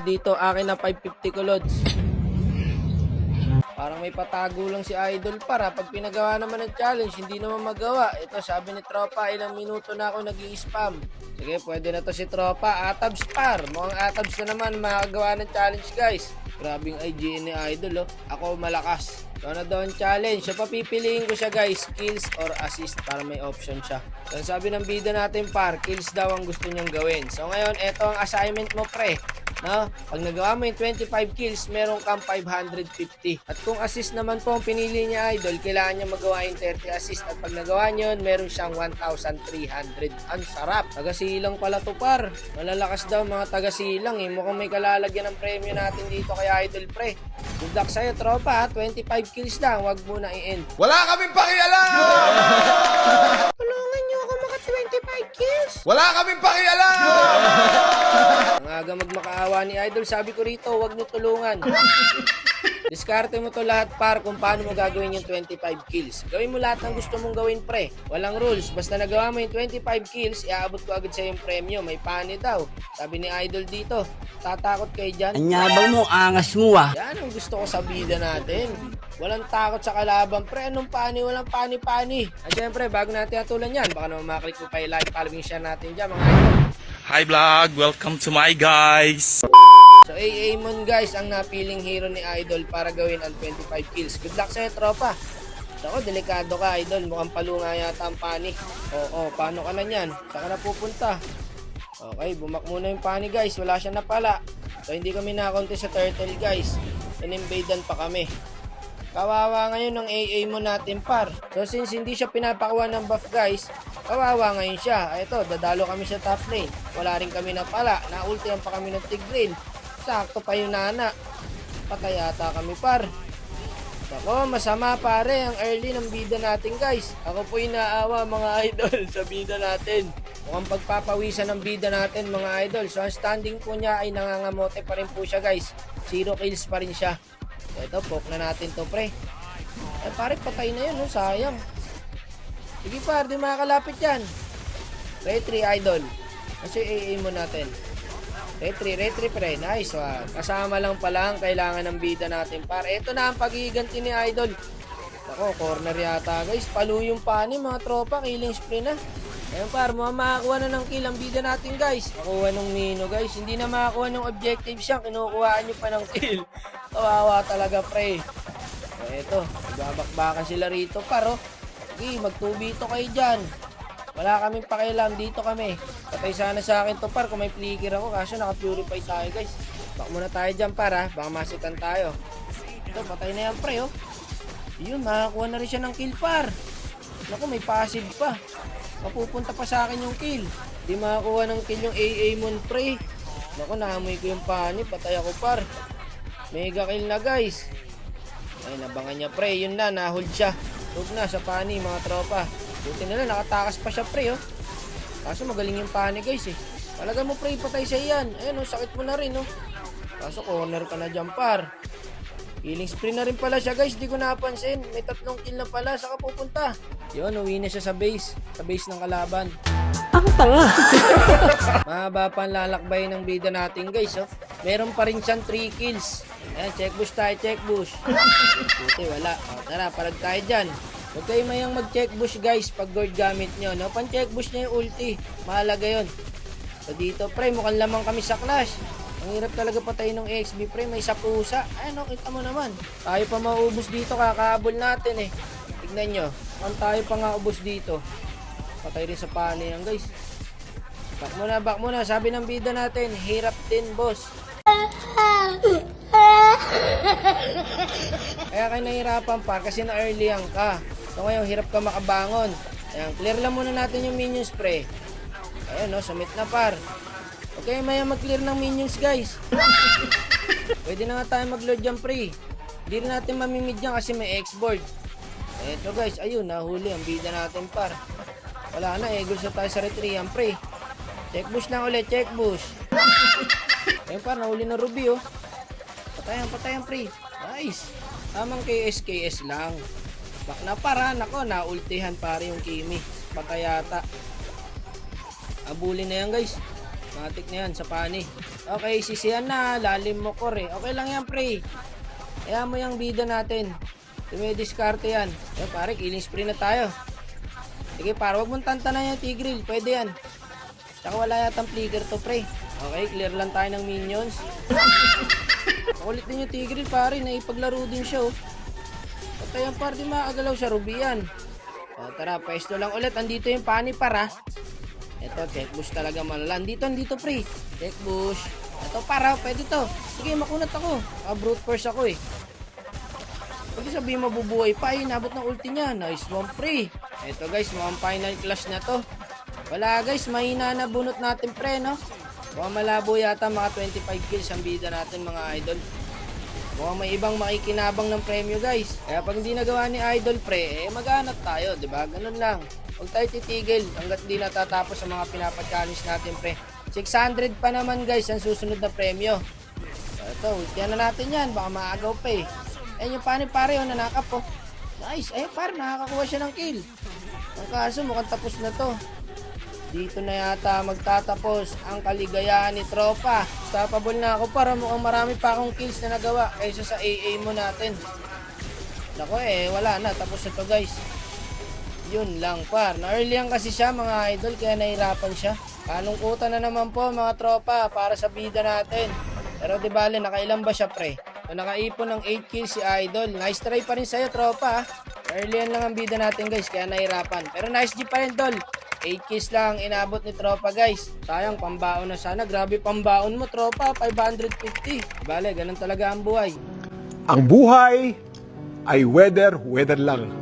dito, akin na 550 ko, Lods. Parang may patago lang si Idol para pag pinagawa naman ng challenge, hindi naman magawa. Ito, sabi ni Tropa, ilang minuto na ako nag-i-spam. Sige, pwede na to si Tropa. Atabs par. Mukhang atabs na naman makagawa ng challenge, guys. Grabing IGN ni Idol, oh. Ako malakas. So, na daw ang challenge. So, papipiliin ko siya, guys. Kills or assist para may option siya. So, sabi ng bida natin, par, kills daw ang gusto niyang gawin. So, ngayon, eto ang assignment mo, pre. No? Pag nagawa mo yung 25 kills, meron kang 550. At kung assist naman po ang pinili niya, Idol, kailangan niya magawa yung 30 assist. At pag nagawa niyo yun, meron siyang 1,300. Ang sarap. Tagasilang pala to, par. Malalakas daw mga tagasilang, eh. Mukhang may kalalagyan ng premyo natin dito kay Idol, pre. Good luck sa'yo, tropa. 25 kills lang. Huwag muna i-end. Wala kaming pakialam! Tulungan niyo ako maka 25 kills. Wala kaming pakialam! Ang aga magmakaawa ni Idol, sabi ko rito, huwag niyo tulungan. Diskarte mo to lahat, par, kung paano mo gagawin yung 25 kills. Gawin mo lahat ng gusto mong gawin, pre. Walang rules. Basta nagawa mo yung 25 kills, iaabot ko agad sa yung premyo. May pani daw. Sabi ni Idol dito, tatakot kayo dyan? Anyabang mo, angas mo ah. Yan ang gusto ko sa bida natin. Walang takot sa kalaban, pre. Anong pani? Walang pani-pani. At syempre, bago natin atulan yan, baka naman maklik mo pa yung like, following share natin dyan, mga idol. Hi vlog, welcome to my guys. So, AA Mon, guys, ang napiling hero ni Idol para gawin ang 25 kills. Good luck sa'yo, tropa. Ako, delikado ka, Idol. Mukhang palunga yata ang pani. Oo, paano ka na yan? Saan ka na pupunta? Okay, bumak muna yung pani, guys. Wala siya napala. So, hindi kami nakakonti sa turtle, guys. In-invadean pa kami. Kawawa ngayon ng AA mo natin, par. So, since hindi siya pinapakuha ng buff, guys, kawawa ngayon siya. Ito, dadalo kami sa top lane. Wala rin kami napala. Naultihan pa kami ng Tigreal. Sakto pa yung nana. Patay ata kami, par. Ako, masama pare ang early ng bida natin, guys. Ako po inaawa, mga idol, sa bida natin. Mukhang pagpapawisan ng bida natin, mga idol. So, ang standing po niya ay nangangamote pa rin po siya, guys. 0 kills pa rin siya. Ito, poke na natin to, pre. Ay, pare, patay na yun, no? Sayang. Sige, par, di makakalapit yan. Retry, idol. Kasi AA mo natin. Retry, pre. Nice one. Kasama lang pala ang kailangan ng bida natin, par. Ito na ang paghiganti ni Idol. Ako, corner yata, guys. Palo yung pani, mga tropa. Killing spree na. Ayun, par. Makakuha na ng kill ang bida natin, guys. Makuha ng Mino, guys. Hindi na makakuha ng objective siya. Kinukuhaan nyo pa ng kill. Kawawa talaga, pre. So, ito. Nagbabakbakan sila rito, par, oh. Sige, mag-2v2 kayo dyan. Wala kaming pakialam, dito kami. Patay sana sa akin to, par, kung may flicker ako. Kaso naka-purify tayo, guys. Bak muna tayo dyan, par, ha. Baka masitan tayo. Ito, patay na yan, pre, oh. Yun, makakuha na rin siya ng kill, par. Naku, may passive pa. Mapupunta pa sa akin yung kill. Di makakuha ng kill yung AA Mon, pre. Naku, naamoy ko yung pani. Patay ako, par. Mega kill na, guys. Ay, nabangan niya, pre. Yun na, nahold siya. Tug na sa pani, mga tropa. Buti nila, nakatakas pa siya, pre, oh. Kaso magaling yung pani, guys, eh. Talaga mo, pre, patay siya yan. Ayan, oh, sakit mo na rin, oh. Kaso corner ka na dyan, par. Healing spree na rin pala siya, guys. Di ko napansin. May 3 kill na pala. Saka pupunta. Yun, uwi na siya sa base. Sa base ng kalaban. Ang tanga. Mahaba pa ang lalakbay ng bida natin, guys, oh. Meron pa rin siyang 3 kills. Ayan, check bush tayo, check bush. Buti, wala. O, tara, parag tayo dyan. Huwag kayo mayang mag-check bush, guys, pag gold gamit nyo, no? Pan-check bush niya yung ulti. Mahalaga yun. So, dito, pre, mukhang lamang kami sa clash. Ang hirap talaga patay ng XB, pre. May sapusa. Ayun, no, kita mo naman. Tayo pa maubos dito, kakahabol natin, eh. Tignan nyo. Ang tayo pa nga ubos dito. Patay rin sa pani yan, guys. Back muna. Sabi ng bida natin, hirap din, boss. Kaya kayo nahirapan, par, kasi na-early yan ka. So ngayon, hirap ka makabangon. Ayan, clear lang muna natin yung minions, pre. Ayan, no, submit na, par. Okay, maya mag-clear ng minions, guys. Pwede na nga tayo mag-load dyan, pre. Hindi rin natin mamimid yan kasi may X-board. Eto, guys, ayun, nahuli ang bida natin, par. Wala na, egos na tayo sa retriyan, pre. Check bush lang ulit, check bush. Ayun, par, nahuli na Ruby, oh. Patayan, pre. Nice. Tamang KS lang. Bak na, para, nako, naultihan pare yung Kimi. Patay yata. Abulin na yan, guys. Matik na yan sa pani. Okay, sisihan na. Lalim mo core. Okay lang yan, pre. Kaya mo yung bida natin. Dumidiskarte yan. Eh, pare, killing spree na tayo. Sige, para wag mong tantanan yung Tigreal. Pwede yan. Tsaka wala yatang flicker to, pre. Okay, clear lang tayo ng minions. Kulit din yung Tigreal, pare. Naipaglaro din siya, oh. Patay yan, pare. Di makagalaw siya. Ruby yan. O, tara, pwesto lang ulit. Andito yung pani, para. Ito, tech bush talaga malala. Andito, pre. Tech bush. Ito, para. Pwede to. Sige, makunat ako. Brute force ako, eh. Pwede sabihin mabubuhay pa, inabot ng ulti niya. Nice one, pre. Ito guys, mukhang final clash na to. Wala guys, mahina na bunot natin, pre, no? Mukhang malabo yata mga 25 kills ang bida natin, mga idol. Mukhang may ibang makikinabang ng premyo, guys. Kaya pag hindi nagawa ni idol, pre, maghanap tayo, diba? Ganun lang. Huwag tayo titigil hanggat hindi natatapos sa mga pinapag-challenge natin, pre. 600 pa naman, guys, ang susunod na premyo. Ito, ultihan na natin yan. Baka maagaw pa, eh. Ayun yung pani, pare, oh, nanakap, oh. Nice. Eh, pare, nakakakuha siya ng kill. Ang kaso, mukhang tapos na to. Dito na yata magtatapos ang kaligayahan ni tropa. Stoppable na ako, para mukhang marami pa akong kills na nagawa kaysa sa AA mo natin. Nako, wala na. Tapos na to, guys. Yun lang, par. Na-early yan kasi siya, mga idol, kaya nahirapan siya. Kalungkutan na naman po, mga tropa, para sa bida natin. Pero di bale, nakailan ba siya, pre? So, nakaipon ng 8 kills si Idol. Nice try pa rin sa'yo, tropa. Early yan lang ang bida natin, guys, kaya nahirapan. Pero nice G pa rin, tol. 8 kills lang inabot ni tropa, guys. Sayang, pambaon na sana. Grabe pambaon mo, tropa. 550. Bale, ganun talaga ang buhay. Ang buhay ay weather lang.